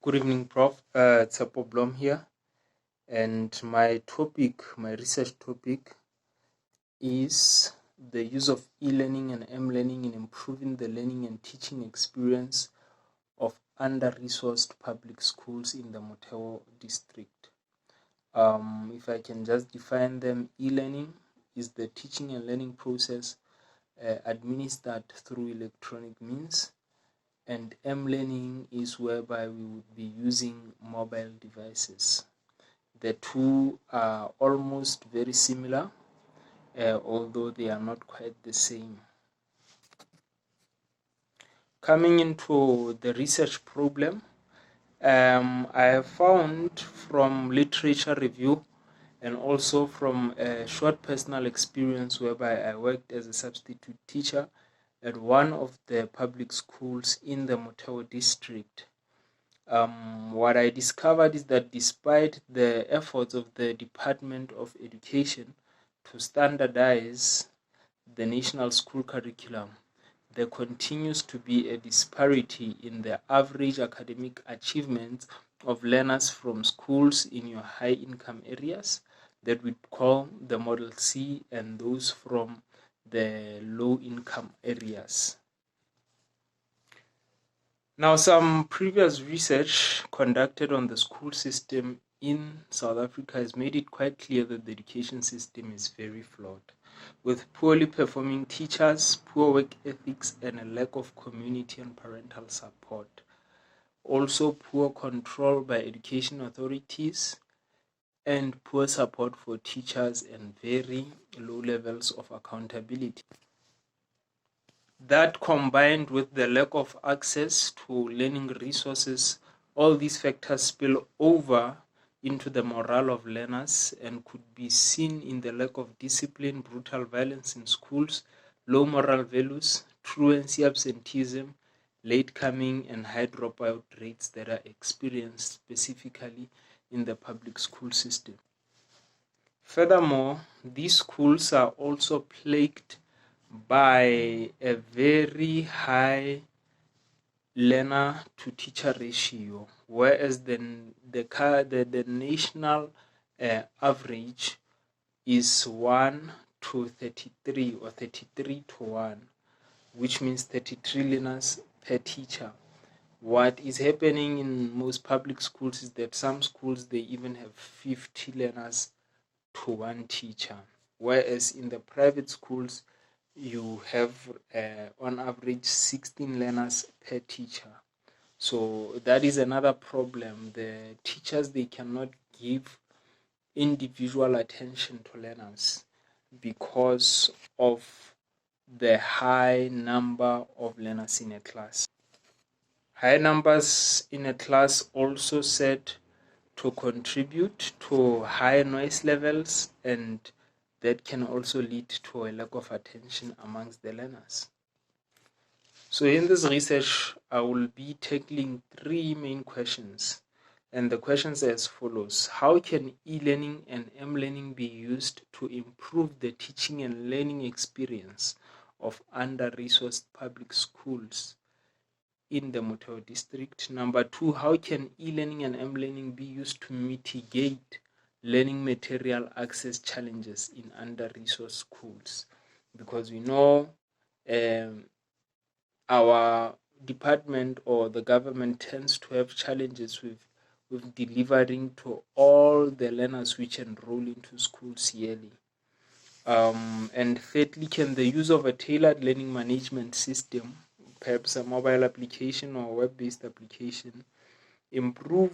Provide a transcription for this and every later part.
Good evening, Prof. Tsepo Blom here, and my research topic is the use of e-learning and m-learning in improving the learning and teaching experience of under-resourced public schools in the Motheo district. If I can just define them, e-learning is the teaching and learning process administered through electronic means, and m-learning is whereby we would be using mobile devices. The two are almost very similar, although they are not quite the same. Coming into the research problem, I have found from literature review and also from a short personal experience whereby I worked as a substitute teacher at one of the public schools in the Motheo district. What I discovered is that despite the efforts of the Department of Education to standardize the national school curriculum, there continues to be a disparity in the average academic achievements of learners from schools in your high-income areas that we call the Model C and those from the low-income areas. Now, some previous research conducted on the school system in South Africa has made it quite clear that the education system is very flawed, with poorly performing teachers, poor work ethics, and a lack of community and parental support. Also, poor control by education authorities and poor support for teachers and very low levels of accountability. That, combined with the lack of access to learning resources, all these factors spill over into the morale of learners and could be seen in the lack of discipline, brutal violence in schools, low moral values, truancy, absenteeism, late coming, and high dropout rates that are experienced specifically in the public school system. Furthermore, these schools are also plagued by a very high learner to teacher ratio, whereas the national average is 1 to 33 or 33 to 1, which means 33 learners per teacher. What is happening in most public schools is that some schools, they even have 50 learners to 1 teacher, whereas in the private schools you have on average 16 learners per teacher. So that is another problem. The teachers, they cannot give individual attention to learners because of the high number of learners in a class. High numbers in a class also said to contribute to high noise levels, and that can also lead to a lack of attention amongst the learners. So in this research, I will be tackling 3 main questions, and the questions are as follows. How can e-learning and m-learning be used to improve the teaching and learning experience of under-resourced public schools in the Motheo district? Number 2, how can e-learning and m-learning be used to mitigate learning material access challenges in under-resourced schools? Because we know our department or the government tends to have challenges with delivering to all the learners which enroll into schools yearly. And thirdly, can the use of a tailored learning management system, perhaps a mobile application or web-based application, improve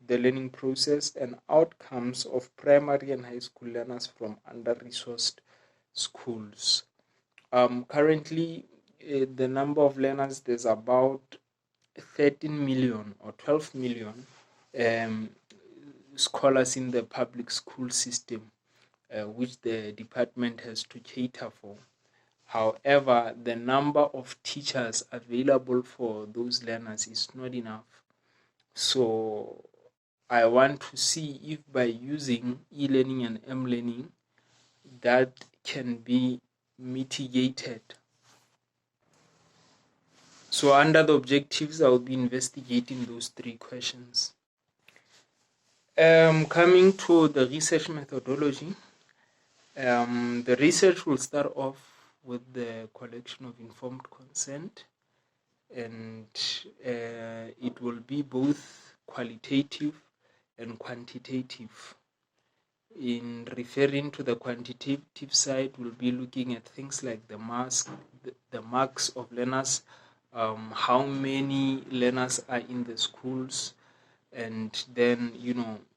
the learning process and outcomes of primary and high school learners from under-resourced schools? Currently, the number of learners, there's about 13 million or 12 million scholars in the public school system, which the department has to cater for. However, the number of teachers available for those learners is not enough. So I want to see if by using e-learning and m-learning, that can be mitigated. So under the objectives, I'll be investigating those 3 questions. Coming to the research methodology, the research will start off with the collection of informed consent, and it will be both qualitative and quantitative. In referring to the quantitative side, we'll be looking at things like the marks of learners, how many learners are in the schools, and then,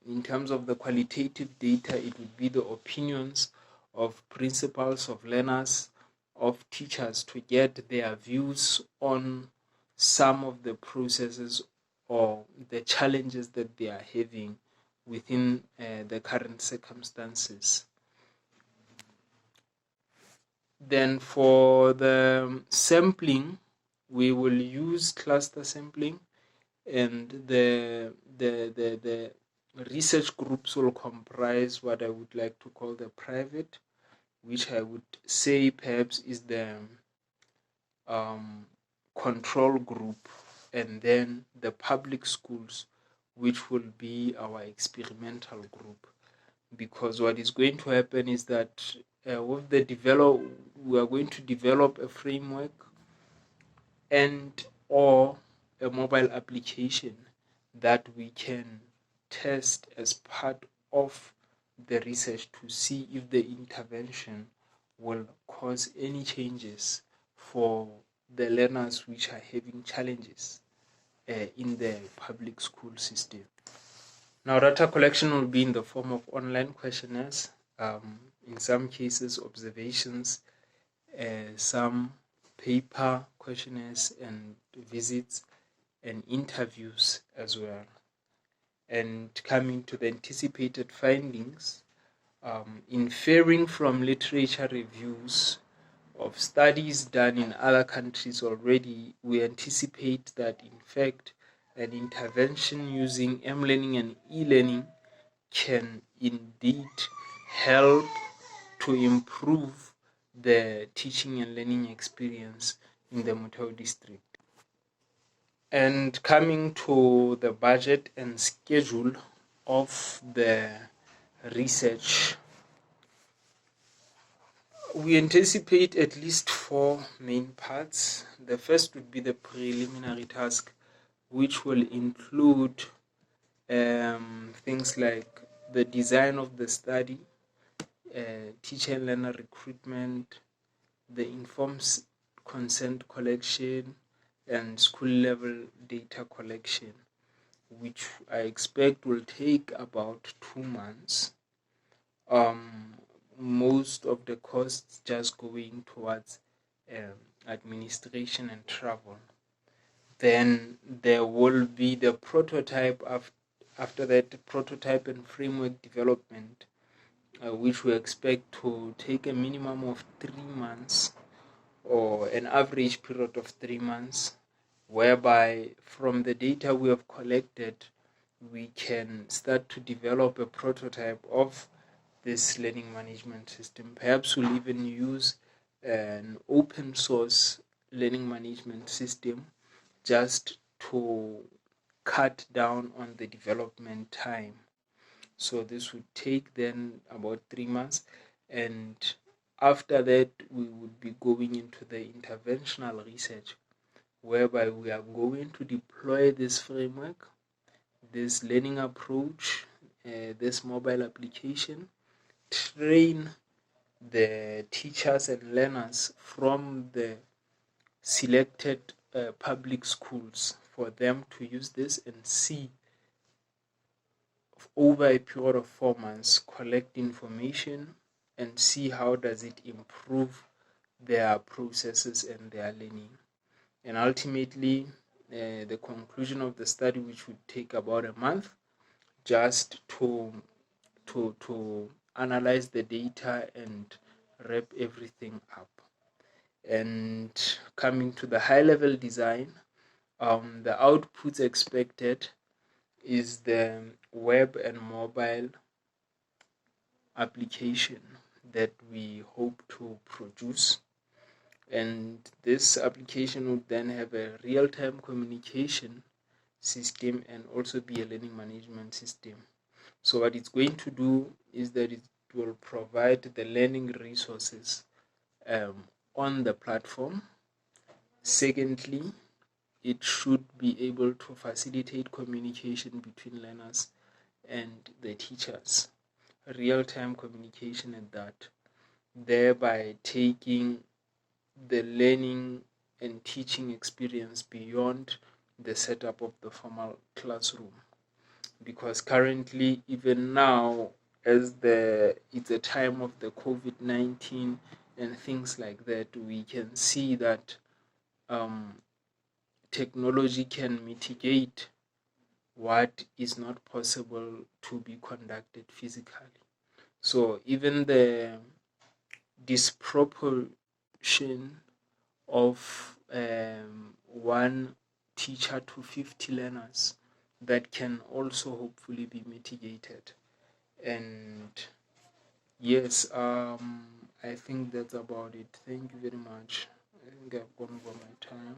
in terms of the qualitative data, it would be the opinions of principals, of learners, of teachers, to get their views on some of the processes or the challenges that they are having within the current circumstances. Then for the sampling, we will use cluster sampling, and the research groups will comprise what I would like to call the private, which I would say perhaps is the control group, and then the public schools, which will be our experimental group. Because what is going to happen is that we are going to develop a framework and or a mobile application that we can test as part of the research to see if the intervention will cause any changes for the learners which are having challenges in the public school system. Now, data collection will be in the form of online questionnaires, in some cases observations, some paper questionnaires and visits, and interviews as well. And coming to the anticipated findings, inferring from literature reviews of studies done in other countries already, we anticipate that, in fact, an intervention using M-learning and e-learning can indeed help to improve the teaching and learning experience in the Mutao district. And coming to the budget and schedule of the research, we anticipate at least 4 main parts. The first would be the preliminary task, which will include things like the design of the study, teacher and learner recruitment, the informed consent collection, and school level data collection, which I expect will take about 2 months. Most of the costs just going towards administration and travel. Then there will be the prototype. After that, prototype and framework development, which we expect to take a minimum of 3 months, or an average period of 3 months, whereby from the data we have collected, we can start to develop a prototype of this learning management system. Perhaps we'll even use an open source learning management system just to cut down on the development time. So this would take then about 3 months, and after that we would be going into the interventional research, whereby we are going to deploy this framework, this learning approach, this mobile application, train the teachers and learners from the selected public schools for them to use this, and see over a period of 4 months, collect information and see how does it improve their processes and their learning. And ultimately, the conclusion of the study, which would take about a month, just to analyze the data and wrap everything up. And coming to the high-level design, the outputs expected is the web and mobile application that we hope to produce. And this application would then have a real-time communication system and also be a learning management system. So what it's going to do is that it will provide the learning resources on the platform. Secondly, it should be able to facilitate communication between learners and the teachers, real-time communication at that, thereby taking the learning and teaching experience beyond the setup of the formal classroom. Because currently, even now, as it's a time of the COVID-19 and things like that, we can see that technology can mitigate what is not possible to be conducted physically. So even the disproportion of one teacher to 50 learners, that can also hopefully be mitigated. And yes, I think that's about it. Thank you very much. I think I've gone over my time.